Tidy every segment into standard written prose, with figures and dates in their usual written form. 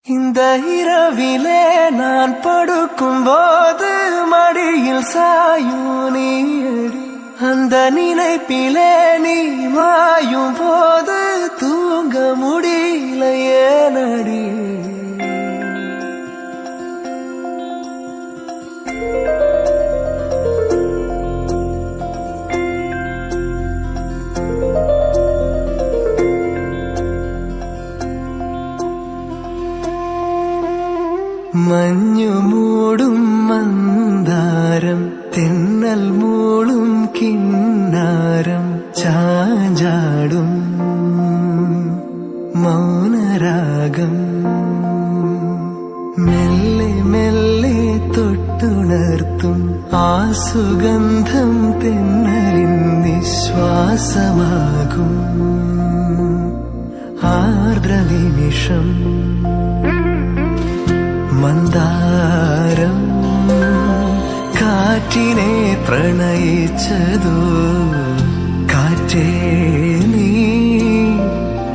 இந்த இரவிலே நான் படுக்கும் போது மடியில் சாயும் நீயடி, அந்த நினைப்பிலே நீ மாயும் போது தூங்க முடியல ஏனடி. മഞ്ഞു മൂടും മന്ദാരം, തെന്നൽ മൂളും കിന്നാരം, ചാഞ്ചാടും മൗനരാഗം, മെല്ലെ മെല്ലെ തൊട്ടുണർത്തും ആ സുഗന്ധം തെന്നലിൻ നിശ്വാസമാകും ആർദ്രനിമിഷം. മന്ദാരം കാറ്റിനെ പ്രണയിച്ചതോ, കാറ്റേ നീ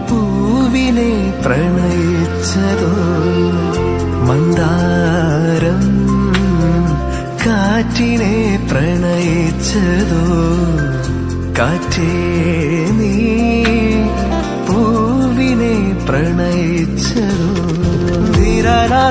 പൂവിനെ പ്രണയിച്ചതോ. മന്ദാരം കാറ്റിനെ പ്രണയിച്ചതോ, കാറ്റേ നീ പൂവിനെ പ്രണയിച്ചതോ. ധീരനാ